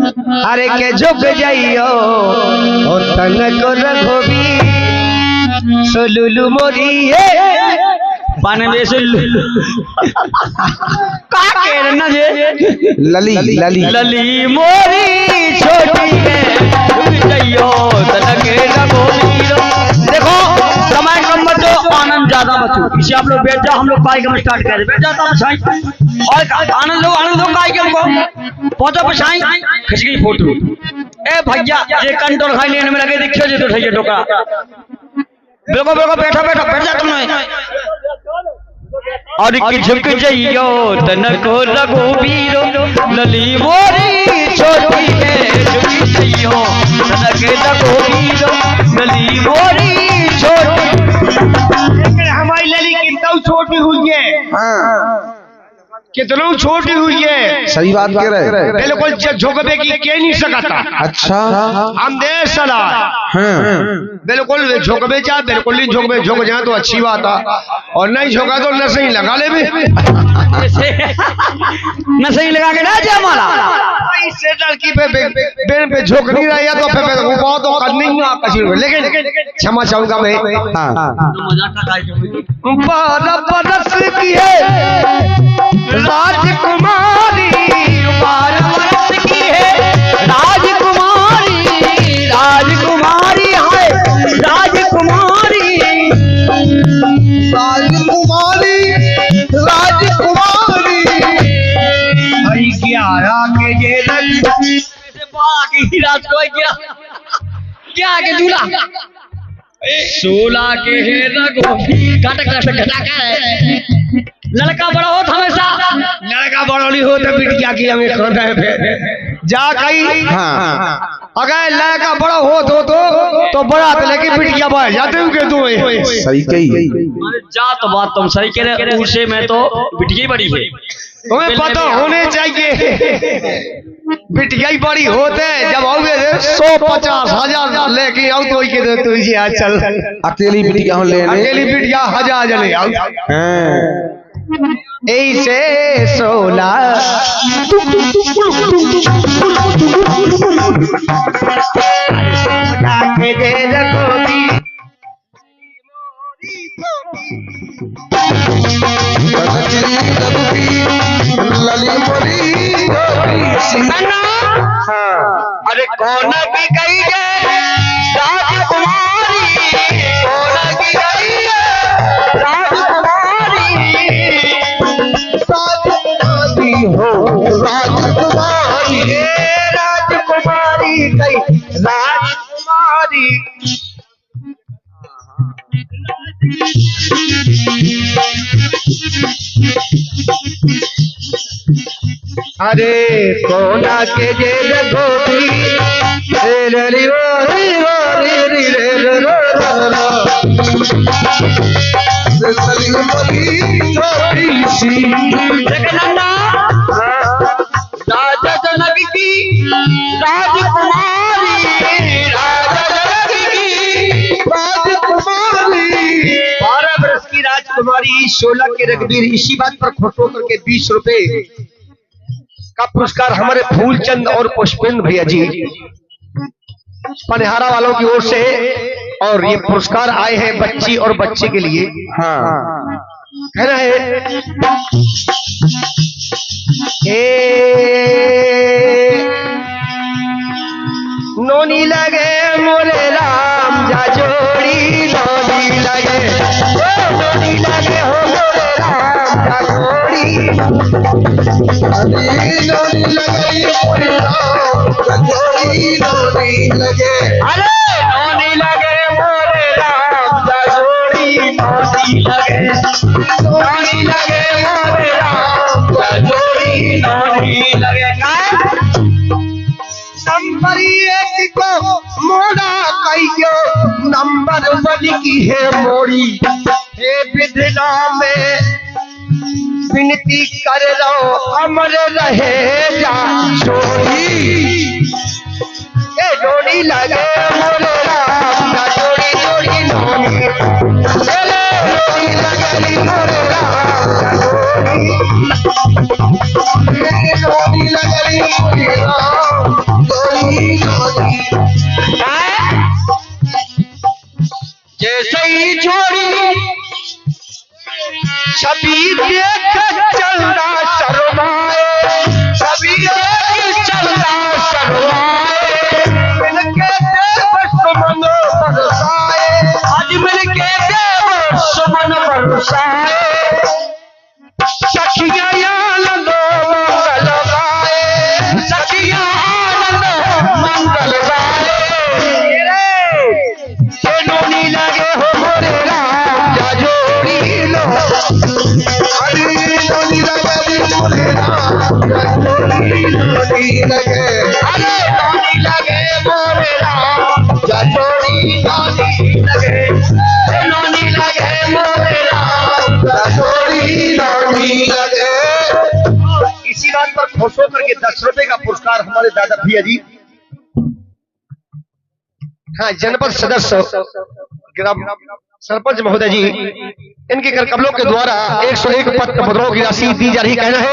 अरे के झुक जाइयो और तन को रघोबी सोलुलु मोरी है पाने में सोलुलु का कहना जे लली लली लली मोरी छोटी है झुक जाइयो तन के रघोबी। देखो समय कम बचो आनंद ज्यादा बचो, इसे आप लोग बैठ जाओ, हम लोग कार्यक्रम स्टार्ट कर बैठ जाता हूँ साईं और आनंद लो कार्यक्रम को पहुंचो बसाई खिंच गई फोटो। ए भैया ये कंट्रोल खाई लेने में लगे देखियो जी तो ठैया टोका बिल्कुल बिल्कुल बैठो बैठो बैठ जा तुम और की झुक जाइयो तन को रघुबीरो लली मोरी छोटी है झुक जाइयो तन के रघुबीरो लली मोरी छोटी। हमारी लली कितना छोटी हुई है, कितना छोटी हुई है। सही बात कह रहे हैं। बिल्कुल झुकबे की कह नहीं सकता। अच्छा हम दे सलाह बिल्कुल झुकबे चाहे बिल्कुल नहीं झुकबे, झुक जाए तो अच्छी बात है और नहीं झुका तो नशे ही लगा ले नशे ही लगा के ना जा हमारा इससे लड़की पे बेन पे झुक नहीं रही है तो फिर बहुत तो करनी ही लेकिन क्षमा चाहूंगा मैं। बरस की है राजकुमारी, 12 वर्ष की है राजकुमारी, राजकुमारी है राजकुमारी, राजकुमारी राजकुमारी भाई क्या के ये रात को क्या के दूल्हा 16 के है रघुबी घटक लड़का बड़ा हो हमेशा, लड़का बड़ा नहीं हो तो बिटिया की हमें खाना है फिर जा कहीं। अगर लड़का बड़ा हो तो बड़ा तो लेकिन बिटिया बढ़ जाते हो के तू सही कही जा तो बात तुम सही कह रहे हो, उसे में तो बिटिया बड़ी है तुम्हें पता होने चाहिए बिटिया ही बड़ी होते जब आओगे 150,000 लेके आओ तो तुझे चल अकेली बिटिया लेने अकेली बिटिया 1000 ले आओ ऐसे 16 अरे कौन की गई है राजकुमारी, कौन की गई है राजकुमारी, राजकुमारी हो राजकुमारी राजकुमारी गई राजकुमारी। अरे कोना के जेल गोपी राजा जनक की राजकुमारी, राजा जनक की राजकुमारी, 12 वर्ष की राजकुमारी 16 के रघुबीर। इसी बात पर खुश होकर के 20 रुपए का पुरस्कार हमारे फूलचंद और पुष्पेंद्र भैया जी पनिहारा वालों की ओर से, और ये पुरस्कार आए हैं बच्ची और बच्चे के लिए। कहना है नोनी लगे मोरे राम जा जोड़ी, नोनी लगे नोनी लगे हो मोरे राम जा जोड़ी, नोनी लगे मोरे राम जा जोड़ी, नोनी लगे अरे नोनी लगे मोरे राम जा जोड़ी, नोनी लगे नोनी लगे मोरे राम जा जोड़ी, नोनी लगे। नंबर 1 को मोड़ा कहियो, नंबर 1 की है मोड़ी। हे विधना में विनती कर लो अमर रहे जा जोड़ी, ए जोड़ी लगे मोरे राम जा जोड़ी, जोड़ी नोनी जोड़ी लगे मोरे राम जा जोड़ी, नोनी लगे मोरे राम छवि देख चलना शर्माए, छवि देख चलना शर्माए, मिलके देव सुमन बरसाए, आज मिलके देव सुमन बरसाए, सखिया आनंद मंगल गाए, सखिया आनंद मंगल गाए, नोनी लगे हो मोरे राम जा जोड़ी लो, अरे नोनी लगे मोरे राम जा जोड़ी नोनी लगे, अरे नोनी लगे मोरे राम जा जोड़ी नोनी लगे, नोनी लगे मोरे राम जा जोड़ी नोनी लगे। इसी बात पर खुश होकर के 10 रुपए का पुरस्कार हमारे दादा भैया जी, हाँ जनपद सदस्य ग्राम सरपंच महोदय जी, इनके कर कमलों के द्वारा 101 पत्र मुद्राओं की राशि दी जा रही। कहना है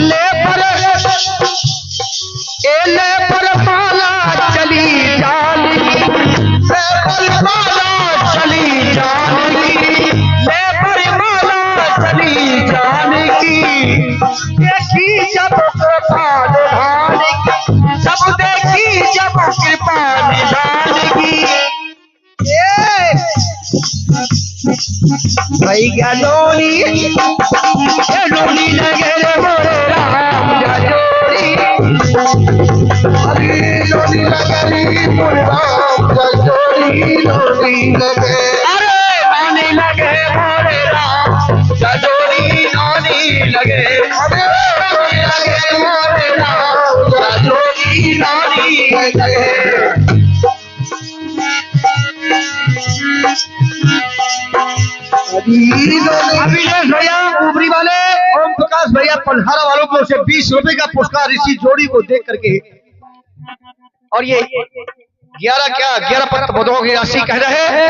ले पर माला चली जानी, ले पर माला चली जानी, ले पर माला चली जानी की, देखी जब कृपा निधान की, सब देखी जब कृपा निधान की, भैया नोनी नोनी लगे रे मोरे राम जा जोड़ी, अरे नोनी लगे मोरे राम जा जोड़ी नोनी लगे, अरे नोनी लगे मोरे राम जा जोड़ी नोनी लगे, अरे नोनी लगे मोरे राम जा जोड़ी नोनी लगे। अभिलाष भैया ऊपरी वाले ओम प्रकाश भैया पल्हारा वालों को से 20 रुपए का पुरस्कार इसी जोड़ी को देख करके, और ये 11 पत्र मुद्राओं की राशि कह रहे हैं।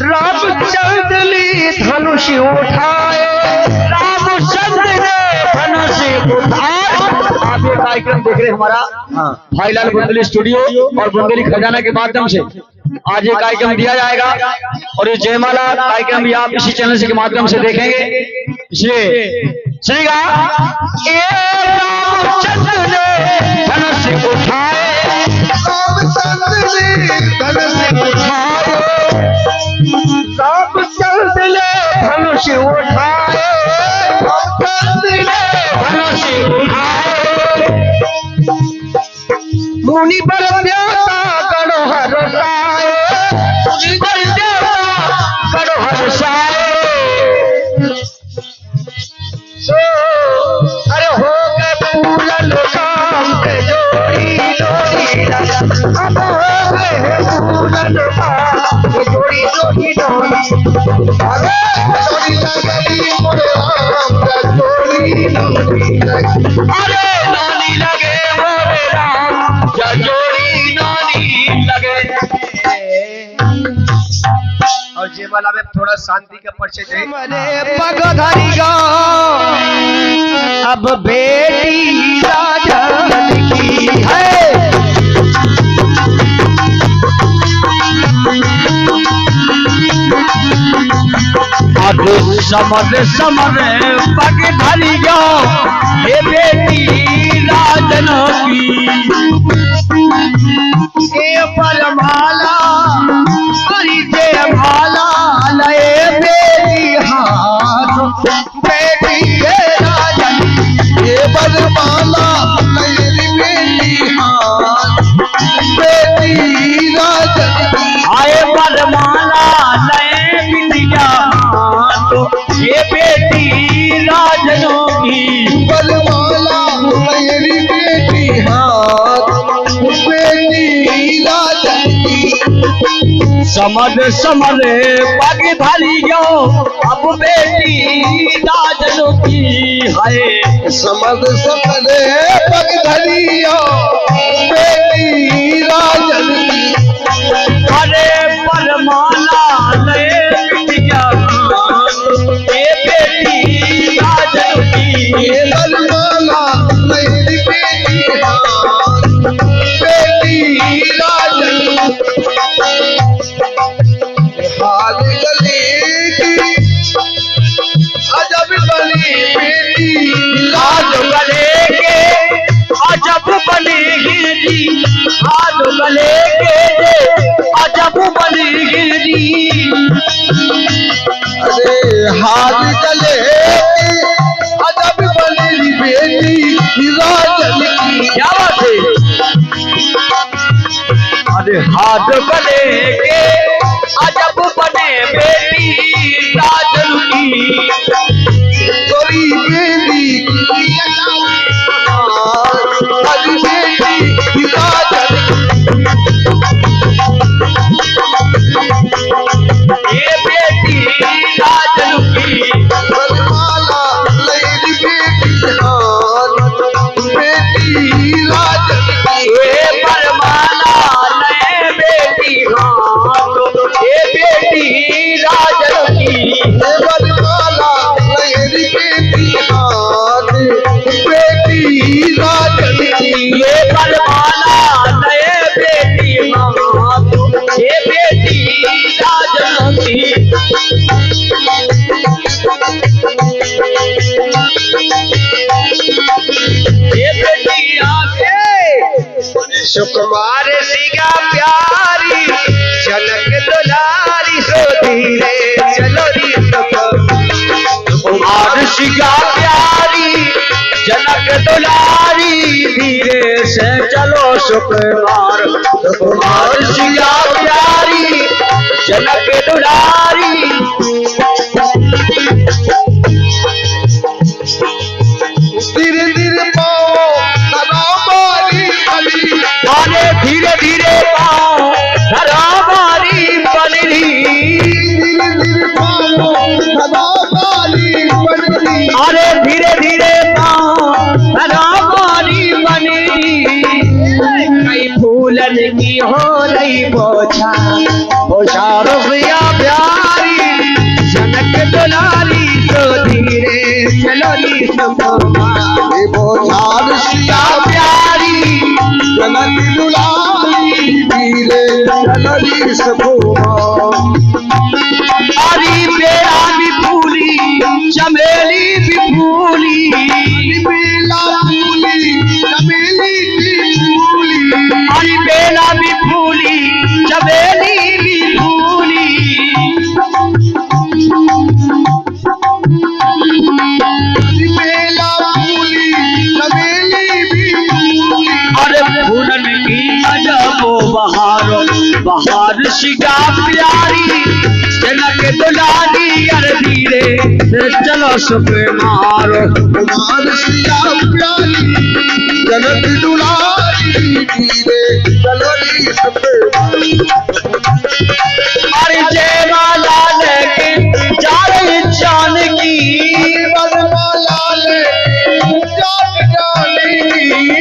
रामचंद्र ने धनुष उठाए, रामचंद्र ने धनुष उठाए। आप ये कार्यक्रम देख रहे हैं हमारा भाईलाल बुंदेली स्टूडियो और बुंदेली खजाना के माध्यम से आज ये कार्यक्रम दिया जाएगा, और ये जयमाला कार्यक्रम भी आप इसी चैनल के माध्यम से देखेंगे। इसलिए सुनिएगा, रामचंद्र ने धनुष उठाए, रामचंद्र ने धनुष उठाए, रामचंद्र ने धनुष उठाए, रामचंद्र ने धनुष उठाए, मुनि पर देवता गणो हर्षाए, मुनि पर देवता गणो हर्षाए, सो अरे हो गए पूरन काम के जोड़ी जोड़ी लगा, अब हो गए पूरन काम के जोड़ी जोड़ी जोड़ी, अरे नोनी लगे मोरे राम जा जोड़ी नोनी लगे, अरे नोनी लगे मोरे राम जा जोड़ी नोनी लगे। और जयमाला में थोड़ा शांति का परिचय दे। पग धरी गो अब बेटी राजन की है, अब समर समर पग धरी गो ये बेटी राजन की, ये परमाला हरि जय भाला लए बेटी हाथ, बेटी ये राजन ये बरमाला मेरी बेटी हाथ, बेटी राजन आए परमाला लए बिटिया हाथ, ये बेटी राजनों की, बरमाला मेरी बेटी हाथ, बेटी राजन की, समर समर पग धरी गो अब बेटी राजनों की है, समद सपने पग धरियो बेटी राजन की, अरे परमाला ले बिटिया ये बेटी राजन की, ये बरमाला मेरी बेटी हाथ, अरे हाथ गले अजब बनी बेटी राजन की। क्या बात है? अरे हाथ बने के अजब बने बेटी राजन की। गोरी बेटी की अजब बेटी राजन ये बेटी राजन की। बनमाला लेरी बेटी बेटी राजन की। ये बरमाला नए बेटी हाथ ये बेटी राजन की। बनमाला लेरी बेटी बेटी राजन की। ये बरमाला नए बेटी हाथ ये बेटी राजन की। ये बेटी आके सुकुमार सिया प्यारी जनक दुलारी सो धीरे चलो री कुमार सिया प्यारी जनक दुलारी धीरे से चलो सुकुमार। कुमार सिया प्यारी जनक दुलारी। धीरे धीरे पाओ हमारी गली। आने धीरे धीरे पाओ हमारी बलरी। धीरे धीरे पाओ हमारी बली। अरे धीरे धीरे पाओ हमारी बलरी। कई फूलन की हो रही बोछा बोछा रुपया प्यारी जनक दुलारी तो धीरे चलो नी सुकुमार। ये बोझार सिया प्यारी जनक दुलारी धीरे चलो री सुकुमार। हरी बेड़ा भी फूली चमेली भी फूली। बेला फूली चमेली की फूली। हरी बेड़ा भी फूली चमेली भी फूली। बेला फूली चमेली भी फूली। अरे फूलन की अजब बहारो बहार शिगा प्यारी जनक दुलारी। अरे धीरे से चलो सुकुमार। कुमार सिया प्यारी जनक दुलारी धीरे चलो री सुकुमार। अरे जय माला लेके जा रही जानकी। बनमाला ले जान जानी।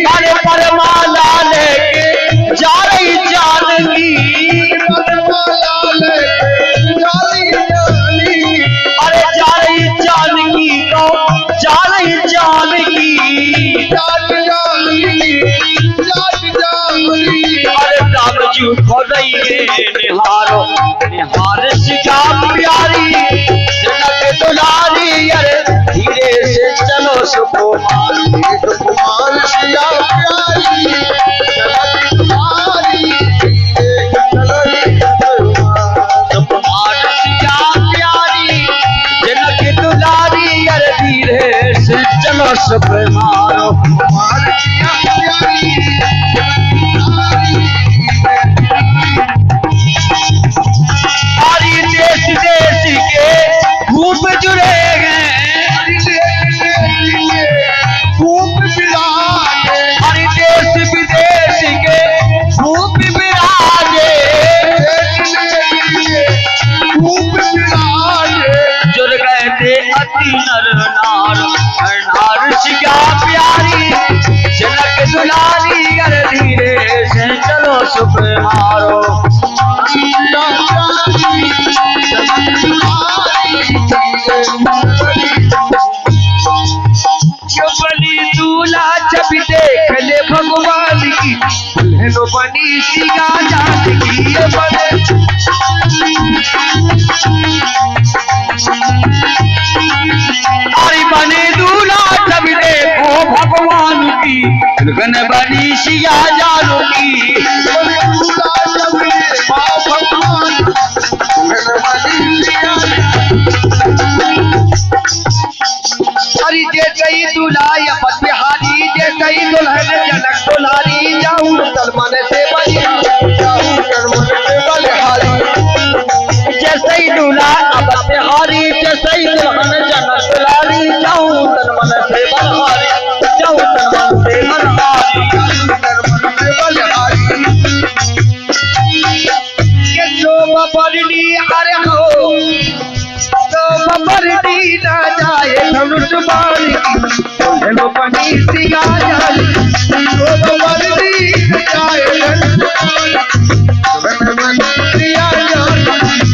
अरे परमाला लेके जा रही जानकी। बनमाला ले जानी जानी। अरे जा रही जानकी को जा रही जानकी। जान जानी जान जानी। अरे राम जी को रही निहारो निहार सिखा प्यारी जनक दुलारी। अरे धीरे से चलो सुकुमार। कुमार सिया प्यारी जनक दुलारी धीरे चलो री सुकुमार। सुकुमार सिखा प्यारी जनक दुलारी। अरे धीरे से चलो सुकुमार। कुमार सिया प्यारी हरी देश देश के खूब जुड़े हैं। खूब विराजे। हरी देश विदेश के खूब विराजे। खूब विराजे। जुड़ गए थे अति नर नार नार शिका प्यारी जनक दुलारी। अरे धीरे से चलो सुकुमारो। बली दूल्हा जब देख ले भगवान की दुल्हन बनी सिया जानकी। अरे बने दूल्हा जब देखो भगवान की दुल्हन बनी सिया जानकी। दुलारी जसई दुल्हन जनक लारी जाऊं तन मन से बलहारी जाऊं तन मन से बलहारी के जो बबरडी अरे हो तो बबरडी ना जाए धनुष बाणी हेलो बनी सिगा जाए तो बबरडी ना जाए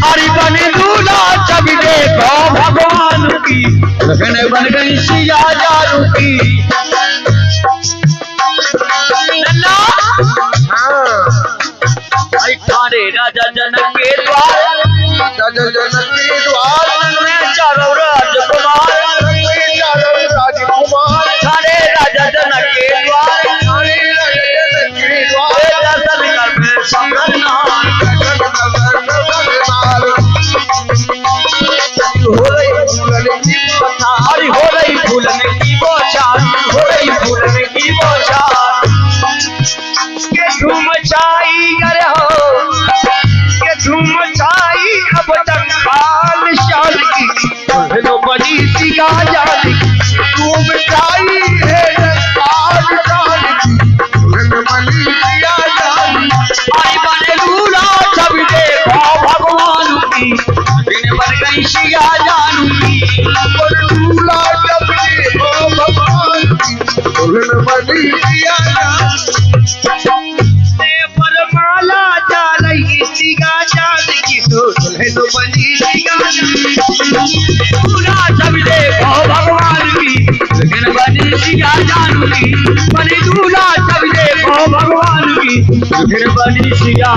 हरि बने दूल्हा जब देखो भगवान की लगन बन गई सिया जारू की नन्ना आई ठाणे राजा जनक के द्वार जनक के द्वार में चारों राजकुमार राजकुमार ठाणे राजा जनक के द्वार दर्शन कर फिर समरनाथ हरी हो रही फूलने की बौछार हो रही फूलने की बौछार के धूम छाई कर हो के धूम छाई अब तक खान शान की हेलो बड़ी सिगा जाली धूम छाई है खान शान हेलो बड़ी सिगा जाली हरी बने दूल्हा जब देखो भगवान की दिन बन गई सिया जानू की पर दूल्हा जब देखो भगवान की हेलो बड़ी सिगा जाली परमाला जालई सिगा जाली की हेलो बड़ी सिगा जाली दूल्हा जब देखो भगवान की दिन बनी सिया जानू की बनी दूल्हा जब देखो भगवान की दिन बनी सिया